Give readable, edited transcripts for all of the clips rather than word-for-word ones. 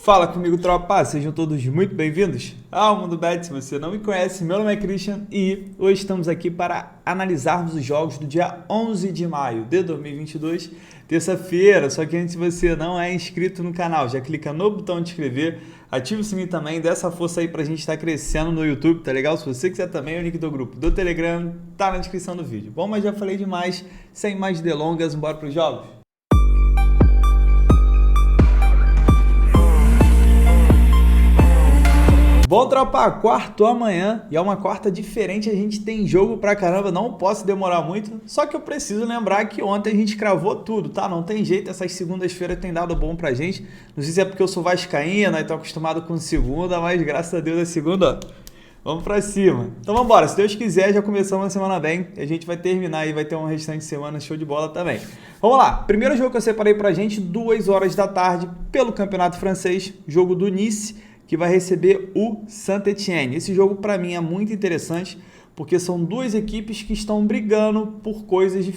Fala comigo, tropa! Sejam todos muito bem-vindos ao Mundo Bet. Se você não me conhece, meu nome é Christian e hoje estamos aqui para analisarmos os jogos do dia 11 de maio de 2022, terça-feira. Só que antes, se você não é inscrito no canal, já clica no botão de inscrever, ativa o sininho também, dá essa força aí pra gente estar crescendo no YouTube, tá legal? Se você quiser também, o link do grupo do Telegram tá na descrição do vídeo. Bom, mas já falei demais, sem mais delongas, bora pros jogos? Bom, tropa, quarto amanhã e é uma quarta diferente, a gente tem jogo pra caramba, não posso demorar muito, só que eu preciso lembrar que ontem a gente cravou tudo, tá? Não tem jeito, essas segundas-feiras tem dado bom pra gente, não sei se é porque eu sou vascaíno e tô acostumado com segunda, mas graças a Deus é segunda, vamos pra cima. Então vamos embora, se Deus quiser já começamos a semana bem, a gente vai terminar e vai ter um restante de semana show de bola também. Vamos lá, primeiro jogo que eu separei pra gente, 2 horas da tarde, pelo Campeonato Francês, jogo do Nice, que vai receber o Saint-Étienne. Esse jogo para mim é muito interessante, porque são duas equipes que estão brigando por coisas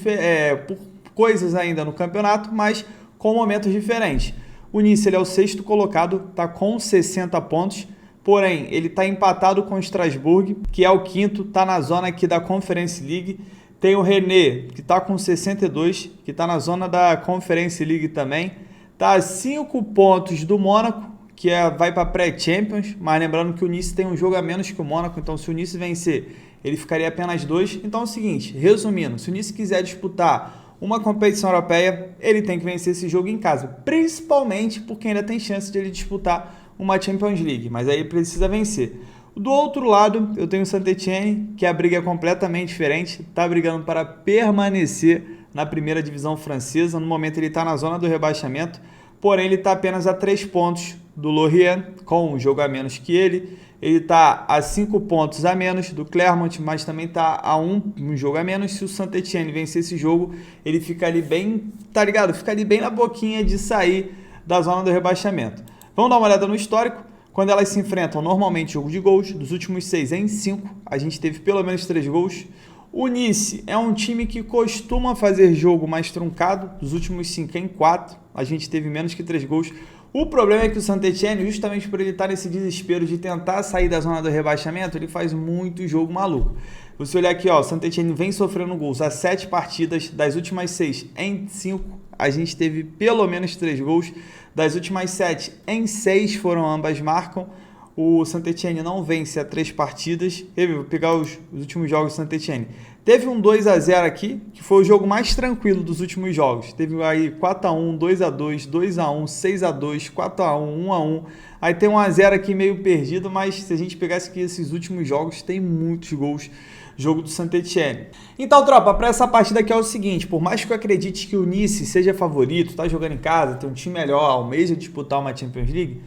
ainda no campeonato, mas com momentos diferentes. O Nice ele é o sexto colocado, está com 60 pontos, porém ele está empatado com o Strasbourg, que é o quinto, está na zona aqui da Conference League. Tem o Rennes, que está com 62, que está na zona da Conference League também. Está a 5 pontos do Mônaco, que vai para pré-Champions, mas lembrando que o Nice tem um jogo a menos que o Mônaco, então se o Nice vencer, ele ficaria apenas 2. Então é o seguinte, resumindo, se o Nice quiser disputar uma competição europeia, ele tem que vencer esse jogo em casa, principalmente porque ainda tem chance de ele disputar uma Champions League, mas aí ele precisa vencer. Do outro lado, eu tenho o Saint-Étienne, que a briga é completamente diferente, está brigando para permanecer na primeira divisão francesa, no momento ele está na zona do rebaixamento, porém ele está apenas a 3 pontos do Lorient, com um jogo a menos que ele está a 5 pontos a menos do Clermont, mas também está a um jogo a menos. Se o Saint-Étienne vencer esse jogo, ele fica ali bem, tá ligado? Fica ali bem na boquinha de sair da zona do rebaixamento. Vamos dar uma olhada no histórico. Quando elas se enfrentam, normalmente jogo de gols, dos últimos 6 em 5, a gente teve pelo menos 3 gols. O Nice é um time que costuma fazer jogo mais truncado, dos últimos 5 em 4, a gente teve menos que 3 gols. O problema é que o Saint-Étienne, justamente por ele estar nesse desespero de tentar sair da zona do rebaixamento, ele faz muito jogo maluco. Você olhar aqui, ó, o Saint-Étienne vem sofrendo gols a 7 partidas, das últimas 6 em 5, a gente teve pelo menos 3 gols, das últimas 7 em 6 foram ambas marcam. O Saint-Étienne não vence a 3 partidas. Vou pegar os últimos jogos do Saint-Étienne. Teve um 2-0 aqui, que foi o jogo mais tranquilo dos últimos jogos. Teve aí 4-1, 2-2, 2-1, 6-2, 4-1, 1-1. Aí tem um 1-0 aqui meio perdido, mas se a gente pegasse aqui esses últimos jogos, tem muitos gols. Jogo do Saint-Étienne. Então, tropa, para essa partida aqui é o seguinte, por mais que eu acredite que o Nice seja favorito, tá jogando em casa, tem um time melhor, almeja disputar uma Champions League,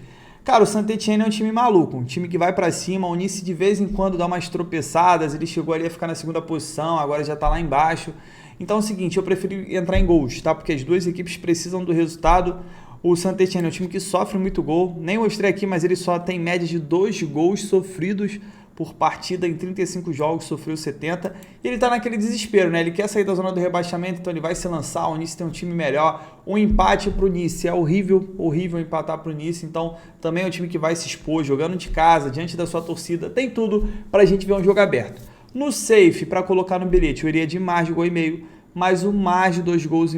cara, o Saint-Étienne é um time maluco, um time que vai pra cima, o Nice de vez em quando dá umas tropeçadas, ele chegou ali a ficar na segunda posição, agora já tá lá embaixo. Então é o seguinte, eu prefiro entrar em gols, tá? Porque as duas equipes precisam do resultado. O Saint-Étienne é um time que sofre muito gol, nem mostrei aqui, mas ele só tem média de 2 gols sofridos por partida em 35 jogos, sofreu 70, e ele tá naquele desespero, né? Ele quer sair da zona do rebaixamento, então ele vai se lançar, o Nice tem um time melhor, um empate pro Nice, é horrível empatar pro Nice, então também é um time que vai se expor, jogando de casa, diante da sua torcida, tem tudo pra gente ver um jogo aberto. No safe, para colocar no bilhete, eu iria de mais de 1,5 gols, mas o mais de 2,5 gols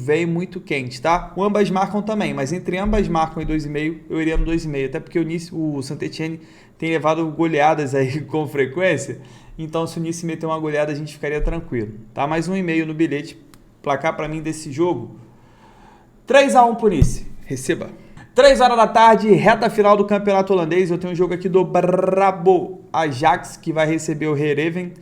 vem muito quente, tá? O ambas marcam também, mas entre ambas marcam e 2,5, eu iria no 2,5, até porque o Saint-Étienne tem levado goleadas aí com frequência, então se o Nice meter uma goleada a gente ficaria tranquilo, tá? Mais 1,5 no bilhete, placar para mim desse jogo, 3-1 pro Nice, receba. 3 horas da tarde, reta final do campeonato holandês, eu tenho um jogo aqui do Brabo Ajax, que vai receber o Heerenveen.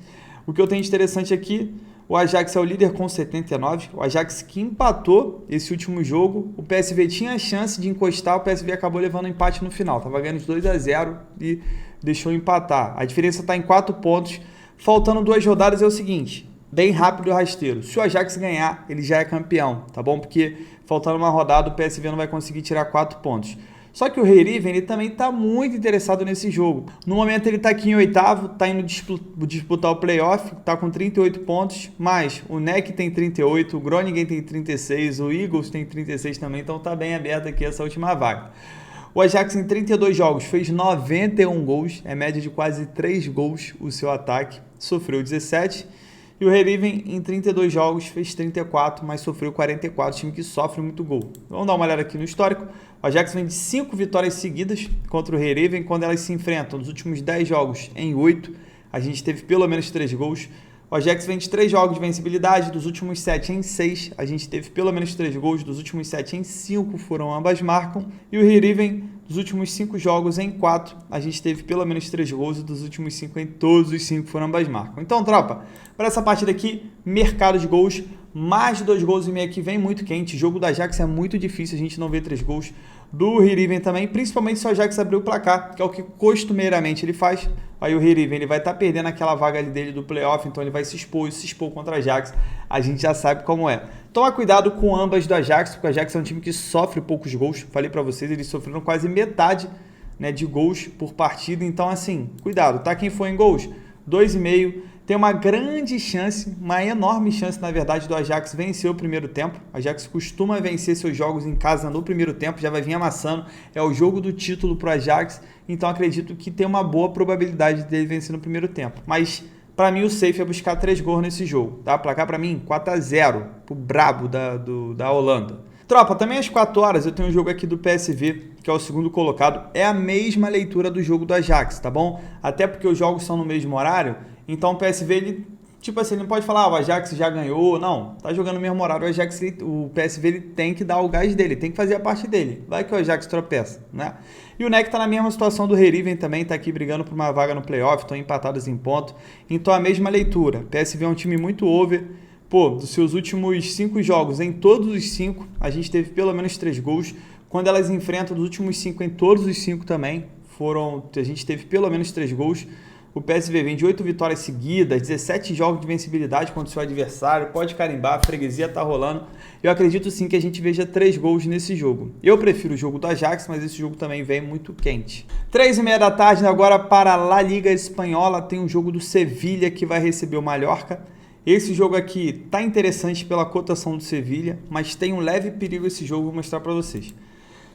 O que eu tenho de interessante aqui, o Ajax é o líder com 79, o Ajax que empatou esse último jogo, o PSV tinha a chance de encostar, o PSV acabou levando um empate no final, estava ganhando de 2-0 e deixou empatar. A diferença está em 4 pontos, faltando 2 rodadas é o seguinte, bem rápido e rasteiro, se o Ajax ganhar, ele já é campeão, tá bom? Porque faltando uma rodada o PSV não vai conseguir tirar 4 pontos. Só que o Heerenveen, ele também está muito interessado nesse jogo. No momento ele está aqui em 8º, está indo disputar o playoff, está com 38 pontos, mas o NEC tem 38, o Groningen tem 36, o Eagles tem 36 também, então está bem aberto aqui essa última vaga. O Ajax em 32 jogos fez 91 gols, é média de quase 3 gols o seu ataque, sofreu 17. E o Heerenveen em 32 jogos fez 34, mas sofreu 44, time que sofre muito gol. Vamos dar uma olhada aqui no histórico. O Ajax vem de 5 vitórias seguidas contra o Heerenveen, quando elas se enfrentam nos últimos 10 jogos em 8, a gente teve pelo menos 3 gols. O Ajax vem de 3 jogos de vencibilidade, dos últimos 7 em 6, a gente teve pelo menos 3 gols, dos últimos 7 em 5 foram ambas marcam. E o Heerenveen, dos últimos 5 jogos em 4, a gente teve pelo menos 3 gols e dos últimos 5 em todos os 5 foram ambas marcam. Então, tropa, para essa partida aqui, mercado de gols, mais de 2 gols e meio aqui vem muito quente. O jogo do Ajax é muito difícil, a gente não vê 3 gols. Do Heerenveen também, principalmente se o Ajax abrir o placar, que é o que costumeiramente ele faz. Aí o Heerenveen ele vai estar perdendo aquela vaga ali dele do playoff, então ele vai se expor contra o Ajax. A gente já sabe como é. Toma cuidado com ambas do Ajax, porque o Ajax é um time que sofre poucos gols. Falei para vocês, eles sofreram quase metade, né, de gols por partida. Então, assim, cuidado, tá? Quem for em gols, 2,5. Tem uma grande chance, uma enorme chance, na verdade, do Ajax vencer o primeiro tempo. O Ajax costuma vencer seus jogos em casa no primeiro tempo, já vai vir amassando. É o jogo do título para o Ajax, então acredito que tem uma boa probabilidade dele vencer no primeiro tempo. Mas, para mim, o safe é buscar 3 gols nesse jogo. Tá? Placar, para mim, 4-0 pro brabo da Holanda. Tropa, também às 4 horas eu tenho um jogo aqui do PSV, que é o segundo colocado. É a mesma leitura do jogo do Ajax, tá bom? Até porque os jogos são no mesmo horário. Então o PSV, ele, tipo assim, ele não pode falar, o Ajax já ganhou, não, tá jogando no mesmo horário, o PSV ele tem que dar o gás dele, tem que fazer a parte dele, vai que o Ajax tropeça, né? E o NEC tá na mesma situação do Heerenveen também, tá aqui brigando por uma vaga no playoff, estão empatados em ponto, então a mesma leitura, PSV é um time muito over, pô, dos seus últimos 5 jogos, em todos os 5, a gente teve pelo menos 3 gols, quando elas enfrentam dos últimos 5, em todos os 5 também, a gente teve pelo menos 3 gols. O PSV vem de 8 vitórias seguidas, 17 jogos de vencibilidade contra o seu adversário, pode carimbar, a freguesia tá rolando. Eu acredito sim que a gente veja 3 gols nesse jogo. Eu prefiro o jogo do Ajax, mas esse jogo também vem muito quente. 3h30 da tarde, agora para a La Liga Espanhola, tem um jogo do Sevilla que vai receber o Mallorca. Esse jogo aqui tá interessante pela cotação do Sevilla, mas tem um leve perigo esse jogo, vou mostrar para vocês.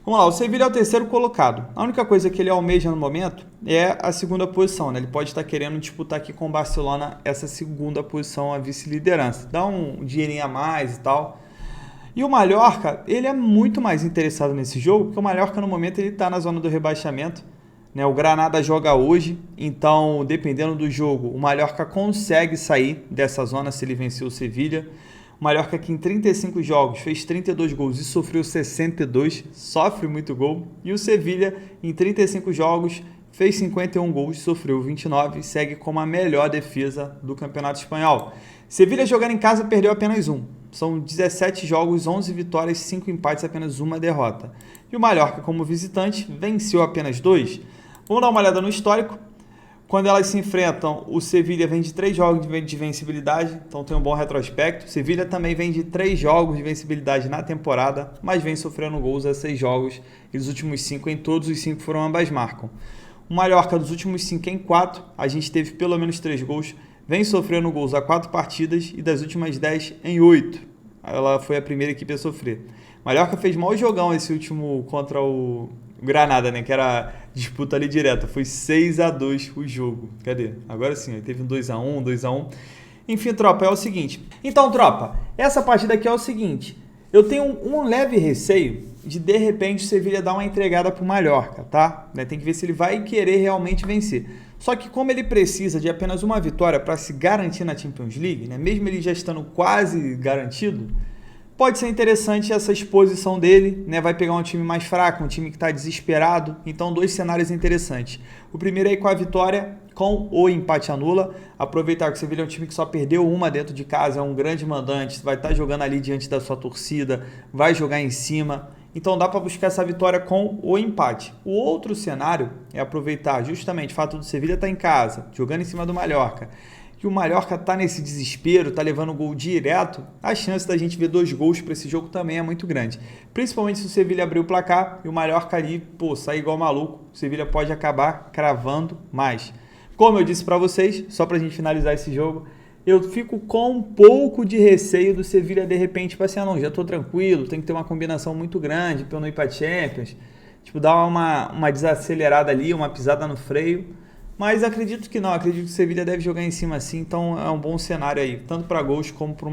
Vamos lá, o Sevilla é o terceiro colocado. A única coisa que ele almeja no momento é a segunda posição, né? Ele pode estar querendo disputar aqui com o Barcelona essa segunda posição, a vice-liderança. Dá um dinheirinho a mais e tal. E o Mallorca, ele é muito mais interessado nesse jogo, porque o Mallorca no momento ele está na zona do rebaixamento, né? O Granada joga hoje, então dependendo do jogo, o Mallorca consegue sair dessa zona se ele vencer o Sevilla. O Mallorca que em 35 jogos fez 32 gols e sofreu 62, sofre muito gol. E o Sevilla em 35 jogos fez 51 gols e sofreu 29 e segue como a melhor defesa do Campeonato Espanhol. Sevilla jogando em casa perdeu apenas um. São 17 jogos, 11 vitórias, 5 empates, apenas uma derrota. E o Mallorca como visitante venceu apenas 2. Vamos dar uma olhada no histórico. Quando elas se enfrentam, o Sevilla vem de 3 jogos de vencibilidade, então tem um bom retrospecto. O Sevilla também vem de 3 jogos de vencibilidade na temporada, mas vem sofrendo gols a 6 jogos, e dos últimos 5 em todos os 5 foram ambas marcam. O Mallorca dos últimos 5 em 4, a gente teve pelo menos 3 gols, vem sofrendo gols a 4 partidas e das últimas 10 em 8. Ela foi a primeira equipe a sofrer. O Mallorca fez mau jogão esse último contra o Granada, né? Que era disputa ali direta. Foi 6-2 o jogo. Cadê? Agora sim, teve um 2-1, 2-1. Enfim, tropa, é o seguinte. Então, tropa, essa partida aqui é o seguinte. Eu tenho um leve receio de repente, o Sevilla dar uma entregada pro Mallorca, tá? Tem que ver se ele vai querer realmente vencer. Só que como ele precisa de apenas uma vitória para se garantir na Champions League, né? Mesmo ele já estando quase garantido, pode ser interessante essa exposição dele, né? Vai pegar um time mais fraco, um time que está desesperado. Então, 2 cenários interessantes. O primeiro é com a vitória, com o empate anula. Aproveitar que o Sevilla é um time que só perdeu uma dentro de casa, é um grande mandante, vai estar jogando ali diante da sua torcida, vai jogar em cima. Então dá para buscar essa vitória com o empate. O outro cenário é aproveitar justamente o fato do Sevilla estar em casa, jogando em cima do Mallorca, que o Mallorca está nesse desespero, está levando gol direto, a chance da gente ver 2 gols para esse jogo também é muito grande. Principalmente se o Sevilla abrir o placar e o Mallorca ali, sair igual maluco, o Sevilla pode acabar cravando mais. Como eu disse para vocês, só para a gente finalizar esse jogo, eu fico com um pouco de receio do Sevilla de repente, já estou tranquilo, tem que ter uma combinação muito grande para eu não ir para Champions. tipo, dar uma desacelerada ali, uma pisada no freio. Mas acredito que não, acredito que o Sevilha deve jogar em cima assim, então é um bom cenário aí, tanto para gols como para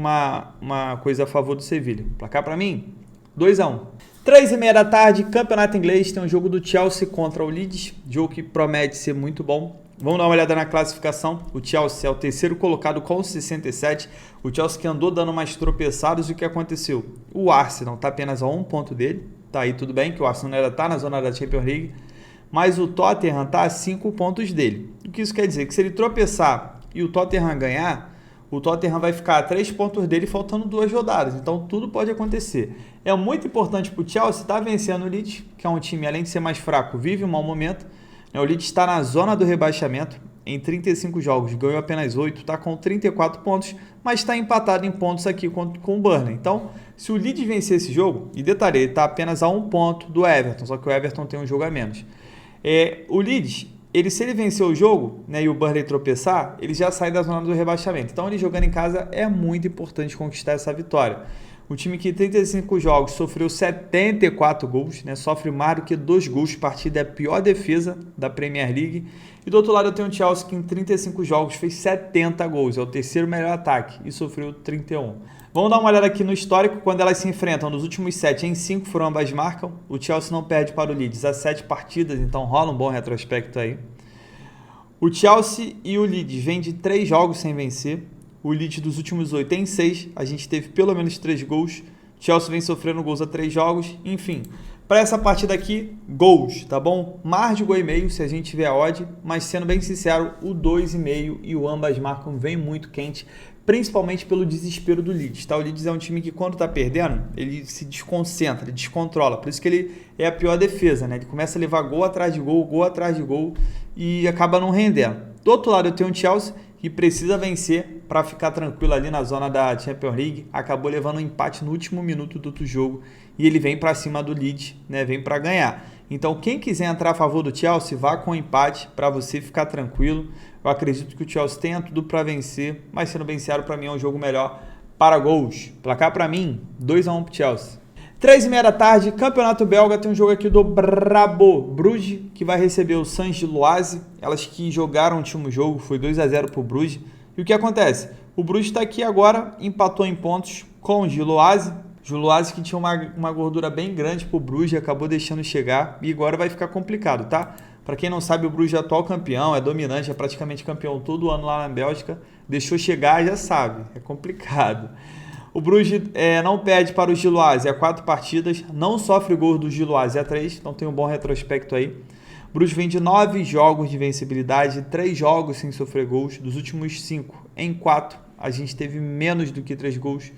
uma coisa a favor do Sevilha. Placar para mim, 2-1. 3h30 da tarde, campeonato inglês, tem um jogo do Chelsea contra o Leeds, jogo que promete ser muito bom. Vamos dar uma olhada na classificação. O Chelsea é o terceiro colocado com 67. O Chelsea que andou dando umas tropeçadas. E o que aconteceu? O Arsenal está apenas a 1 ponto dele. Tá aí tudo bem, que o Arsenal ainda está na zona da Champions League. Mas o Tottenham está a 5 pontos dele. O que isso quer dizer? Que se ele tropeçar e o Tottenham ganhar, o Tottenham vai ficar a 3 pontos dele faltando 2 rodadas. Então tudo pode acontecer. É muito importante para o Chelsea estar vencendo o Leeds, que é um time, além de ser mais fraco, vive um mau momento. O Leeds está na zona do rebaixamento, em 35 jogos, ganhou apenas 8, está com 34 pontos, mas está empatado em pontos aqui com o Burnley. Então, se o Leeds vencer esse jogo, e detalhe, ele está apenas a 1 ponto do Everton, só que o Everton tem um jogo a menos. O Leeds, se ele vencer o jogo, né, e o Burnley tropeçar, ele já sai da zona do rebaixamento. Então, ele jogando em casa é muito importante conquistar essa vitória. O time que em 35 jogos sofreu 74 gols, né? Sofre mais do que 2 gols, partida é a pior defesa da Premier League. E do outro lado eu tenho o Chelsea que em 35 jogos fez 70 gols, é o terceiro melhor ataque e sofreu 31. Vamos dar uma olhada aqui no histórico, quando elas se enfrentam nos últimos 7 em 5 foram ambas marcam. O Chelsea não perde para o Leeds há 7 partidas, então rola um bom retrospecto aí. O Chelsea e o Leeds vêm de 3 jogos sem vencer. O Leeds dos últimos 8 em 6, a gente teve pelo menos 3 gols. Chelsea vem sofrendo gols a 3 jogos. Enfim, para essa partida aqui, gols, tá bom? Mais de 1,5 se a gente tiver odd, mas sendo bem sincero, o 2,5 e o ambas marcam vem muito quente, principalmente pelo desespero do Leeds, tá? O Leeds é um time que quando tá perdendo, ele se desconcentra, ele descontrola, por isso que ele é a pior defesa, né? Ele começa a levar gol atrás de gol atrás de gol e acaba não rendendo. Do outro lado eu tenho o Chelsea, que precisa vencer para ficar tranquilo ali na zona da Champions League, acabou levando um empate no último minuto do outro jogo e ele vem para cima do Leeds, né? Vem para ganhar. Então quem quiser entrar a favor do Chelsea, vá com empate para você ficar tranquilo. Eu acredito que o Chelsea tenha tudo para vencer, mas sendo bem sincero, para mim é um jogo melhor para gols. Placar para mim, 2-1 para o Chelsea. 3h30 da tarde, campeonato belga, tem um jogo aqui do Brabo Bruges, que vai receber o Saint-Gilloise. Elas que jogaram o último jogo, foi 2-0 para o Bruges. E o que acontece? O Bruges está aqui agora, empatou em pontos com o Gilloise. Gilloise que tinha uma gordura bem grande para o Bruges, acabou deixando chegar e agora vai ficar complicado, tá? Para quem não sabe, o Bruges é atual campeão, é dominante, é praticamente campeão todo ano lá na Bélgica. Deixou chegar, já sabe, é complicado. O Bruges não perde para o Gilloise há 4 partidas, não sofre gol do Gilloise há 3, então tem um bom retrospecto aí. O Bruges vem de 9 jogos de vencibilidade, 3 jogos sem sofrer gols, dos últimos 5 em 4 a gente teve menos do que 3 gols.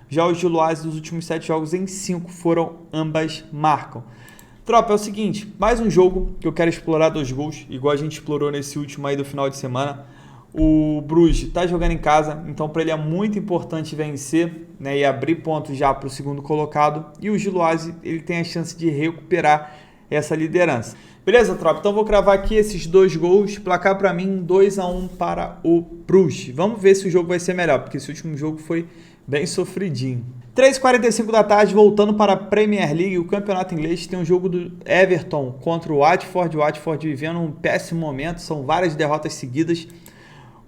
Já o Gilloise dos últimos 7 jogos em 5 foram ambas marcam. Tropa, é o seguinte, mais um jogo que eu quero explorar 2 gols, igual a gente explorou nesse último aí do final de semana. O Bruges está jogando em casa, então para ele é muito importante vencer, né, e abrir pontos já para o segundo colocado. E o Gilloise, ele tem a chance de recuperar essa liderança. Beleza, tropa? Então vou cravar aqui esses 2 gols. Placar para mim 2-1 para o Bruges. Vamos ver se o jogo vai ser melhor, porque esse último jogo foi bem sofridinho. 3h45 da tarde, voltando para a Premier League, o campeonato inglês, tem um jogo do Everton contra o Watford. O Watford vivendo um péssimo momento, são várias derrotas seguidas.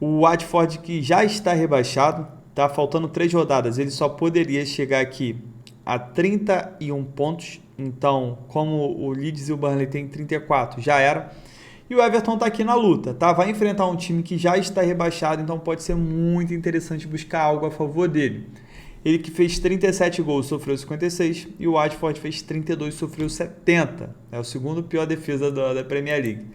O Watford que já está rebaixado, tá faltando 3 rodadas, ele só poderia chegar aqui a 31 pontos. Então, como o Leeds e o Burnley tem 34, já era. E o Everton está aqui na luta, tá? Vai enfrentar um time que já está rebaixado, então pode ser muito interessante buscar algo a favor dele. Ele que fez 37 gols, sofreu 56, e o Watford fez 32, sofreu 70. É o segundo pior defesa da Premier League.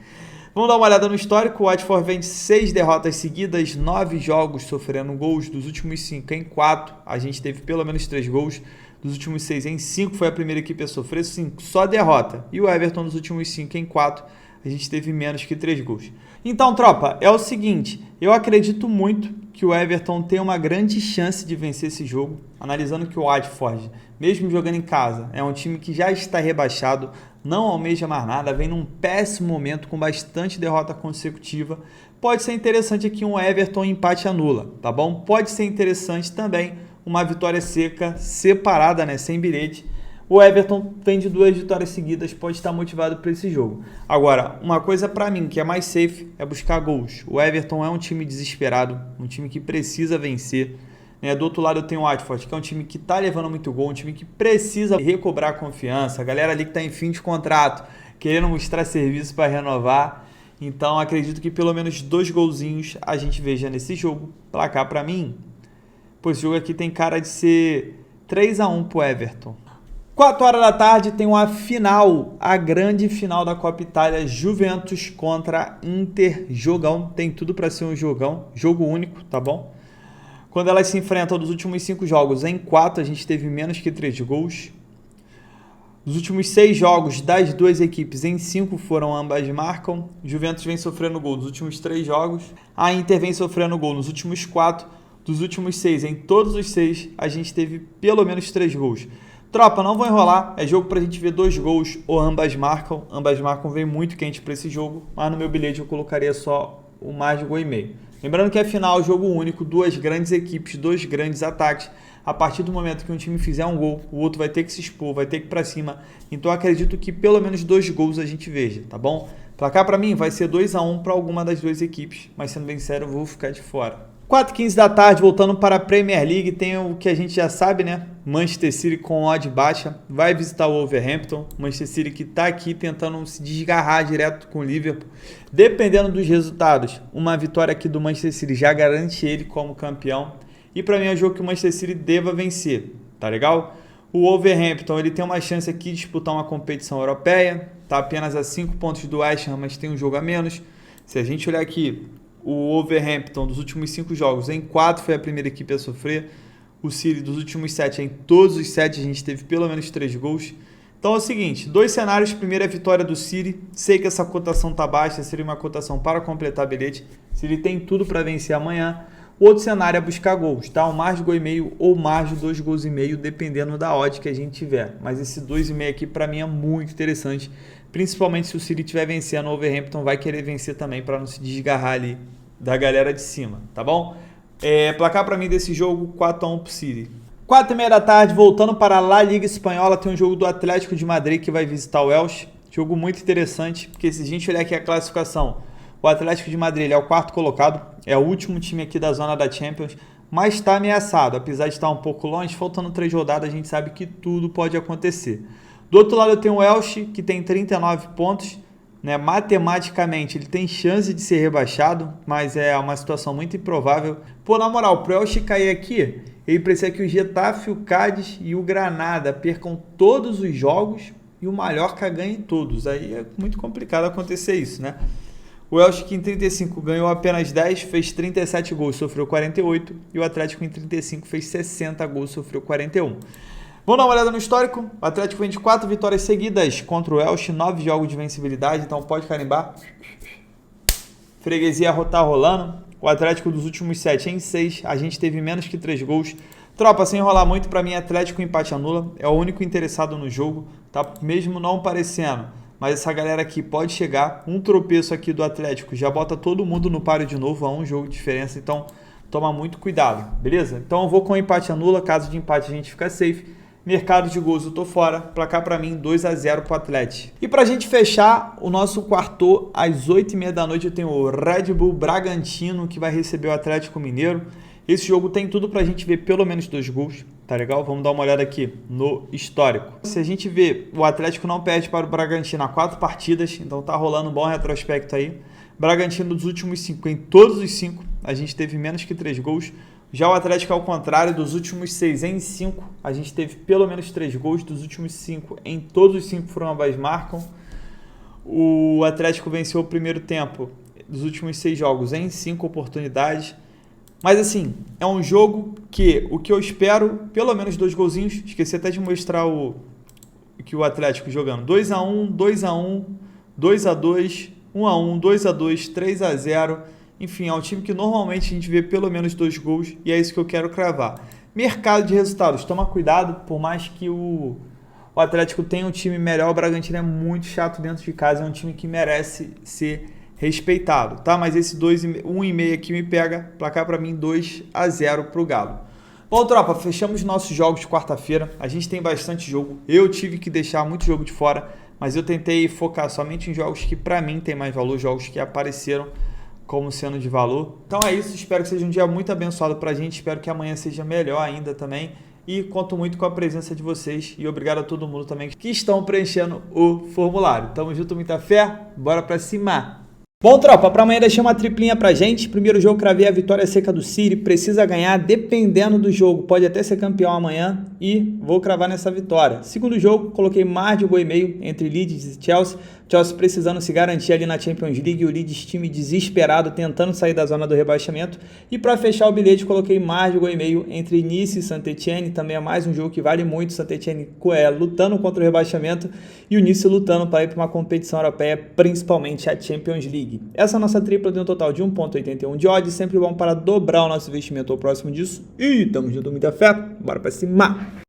Vamos dar uma olhada no histórico. O Watford vem de 6 derrotas seguidas, 9 jogos sofrendo gols. Dos últimos 5 em 4, a gente teve pelo menos 3 gols. Dos últimos 6 em 5, foi a primeira equipe a sofrer 5, só derrota. E o Everton, dos últimos 5 em 4, a gente teve menos que 3 gols. Então, tropa, é o seguinte, eu acredito muito que o Everton tem uma grande chance de vencer esse jogo, analisando que o Watford, mesmo jogando em casa, é um time que já está rebaixado, não almeja mais nada, vem num péssimo momento, com bastante derrota consecutiva. Pode ser interessante aqui um Everton empate anula, tá bom? Pode ser interessante também uma vitória seca, separada, né, sem bilhete. O Everton vem de 2 vitórias seguidas, pode estar motivado para esse jogo. Agora, uma coisa para mim que é mais safe é buscar gols. O Everton é um time desesperado, um time que precisa vencer. Do outro lado eu tenho o Watford, que é um time que está levando muito gol, um time que precisa recobrar a confiança. A galera ali que está em fim de contrato, querendo mostrar serviço para renovar. Então acredito que pelo menos 2 golzinhos a gente veja nesse jogo. Placar para mim, pois esse jogo aqui tem cara de ser 3-1 pro Everton. 4 horas da tarde tem uma final, a grande final da Copa Itália, Juventus contra Inter. Jogão, tem tudo para ser um jogão, jogo único, tá bom? Quando elas se enfrentam nos últimos 5 jogos, em 4 a gente teve menos que 3 gols. Nos últimos 6 jogos das 2 equipes, em 5 foram ambas marcam. Juventus vem sofrendo gol nos últimos 3 jogos. A Inter vem sofrendo gol nos últimos 4. Dos últimos 6, em todos os 6, a gente teve pelo menos 3 gols. Tropa, não vou enrolar, é jogo pra gente ver 2 gols ou ambas marcam. Ambas marcam vem muito quente para esse jogo, mas no meu bilhete eu colocaria só o mais de 1,5. Lembrando que é final, jogo único, 2 grandes equipes, 2 grandes ataques. A partir do momento que um time fizer um gol, o outro vai ter que se expor, vai ter que ir pra cima. Então eu acredito que pelo menos 2 gols a gente veja, tá bom? Placar pra mim vai ser 2-1 para alguma das 2 equipes, mas sendo bem sério, eu vou ficar de fora. 4h15 da tarde, voltando para a Premier League, tem o que a gente já sabe, né? Manchester City com odd baixa, vai visitar o Wolverhampton. Manchester City que está aqui tentando se desgarrar direto com o Liverpool. Dependendo dos resultados, uma vitória aqui do Manchester City já garante ele como campeão. E para mim é um jogo que o Manchester City deva vencer, tá legal? O Wolverhampton ele tem uma chance aqui de disputar uma competição europeia, tá apenas a 5 pontos do West Ham, mas tem um jogo a menos. Se a gente olhar aqui, o Wolverhampton dos últimos 5 jogos, em 4 foi a primeira equipe a sofrer. O City dos últimos 7, em todos os 7 a gente teve pelo menos 3 gols. Então é o seguinte, 2 cenários, primeiro é a vitória do City. Sei que essa cotação tá baixa, seria uma cotação para completar bilhete. City tem tudo para vencer amanhã. O outro cenário é buscar gols, tá? Um mais de 1,5 ou mais de 2,5 gols, dependendo da odd que a gente tiver. Mas esse 2,5 aqui para mim é muito interessante. Principalmente se o City estiver vencendo, o Wolverhampton vai querer vencer também para não se desgarrar ali da galera de cima, tá bom? Placar para mim desse jogo, 4-1 pro City. 4h30 da tarde, voltando para a La Liga Espanhola, tem um jogo do Atlético de Madrid que vai visitar o Elche. Jogo muito interessante, porque se a gente olhar aqui a classificação, o Atlético de Madrid ele é o 4º colocado, é o último time aqui da zona da Champions, mas está ameaçado, apesar de estar um pouco longe, faltando 3 rodadas, a gente sabe que tudo pode acontecer. Do outro lado eu tenho o Elche, que tem 39 pontos, né? Matematicamente ele tem chance de ser rebaixado, mas é uma situação muito improvável. Pô, na moral, pro Elche cair aqui, ele precisa que o Getafe, o Cádiz e o Granada percam todos os jogos e o Mallorca ganhe todos. Aí é muito complicado acontecer isso, né? O Elche que em 35 ganhou apenas 10, fez 37 gols, sofreu 48, e o Atlético em 35 fez 60 gols, sofreu 41. Vamos dar uma olhada no histórico. O Atlético vem de 4 vitórias seguidas contra o Elche, 9 jogos de vencibilidade, então pode carimbar. Freguesia tá rolando. O Atlético dos últimos 7 em 6, a gente teve menos que 3 gols. Tropa, sem enrolar muito, para mim Atlético empate anula, é o único interessado no jogo, tá? Mesmo não parecendo, mas essa galera aqui pode chegar, um tropeço aqui do Atlético já bota todo mundo no páreo de novo, a um jogo de diferença, então toma muito cuidado, beleza? Então eu vou com empate anula, caso de empate a gente fica safe. Mercado de gols eu tô fora, placar para mim 2-0 pro Atlético. E pra gente fechar o nosso quarto, às 8h30 da noite eu tenho o Red Bull Bragantino que vai receber o Atlético Mineiro. Esse jogo tem tudo pra gente ver pelo menos 2 gols, tá legal? Vamos dar uma olhada aqui no histórico. Se a gente vê, o Atlético não perde para o Bragantino há 4 partidas, então tá rolando um bom retrospecto aí. Bragantino dos últimos 5, em todos os 5, a gente teve menos que 3 gols. Já o Atlético, ao contrário, dos últimos 6 em 5, a gente teve pelo menos 3 gols. Dos últimos 5, em todos os 5 foram ambas marcam. O Atlético venceu o primeiro tempo dos últimos 6 jogos em 5 oportunidades. Mas assim, é um jogo que o que eu espero, pelo menos 2 golzinhos. Esqueci até de mostrar o Atlético jogando. 2-1, 2-1, 2-2, 1-1, 2-2, 3-0... Enfim, é um time que normalmente a gente vê pelo menos 2 gols e é isso que eu quero cravar. Mercado de resultados, toma cuidado, por mais que o Atlético tenha um time melhor, o Bragantino é muito chato dentro de casa, é um time que merece ser respeitado, tá? Mas esse 1,5 aqui me pega, placar para mim 2-0 pro Galo. Bom, tropa, fechamos nossos jogos de quarta-feira. A gente tem bastante jogo. Eu tive que deixar muito jogo de fora, mas eu tentei focar somente em jogos que pra mim tem mais valor, jogos que apareceram como sendo de valor. Então é isso, espero que seja um dia muito abençoado pra gente, espero que amanhã seja melhor ainda também. E conto muito com a presença de vocês e obrigado a todo mundo também que estão preenchendo o formulário. Tamo junto, muita fé, bora pra cima! Bom, tropa, para amanhã deixei uma triplinha pra gente. Primeiro jogo, cravei a vitória seca do City. Precisa ganhar, dependendo do jogo. Pode até ser campeão amanhã e vou cravar nessa vitória. Segundo jogo, coloquei mais de 1,5 entre Leeds e Chelsea. Chelsea precisando se garantir ali na Champions League. O Leeds, time desesperado, tentando sair da zona do rebaixamento. E para fechar o bilhete, coloquei mais de 1,5 entre Nice e Saint-Etienne. Também é mais um jogo que vale muito. Saint-Etienne lutando contra o rebaixamento e o Nice lutando para ir para uma competição europeia, principalmente a Champions League. Essa nossa tripla deu um total de 1,81 de odds, sempre bom para dobrar o nosso investimento ao próximo disso. E tamo junto, muita fé, bora pra cima!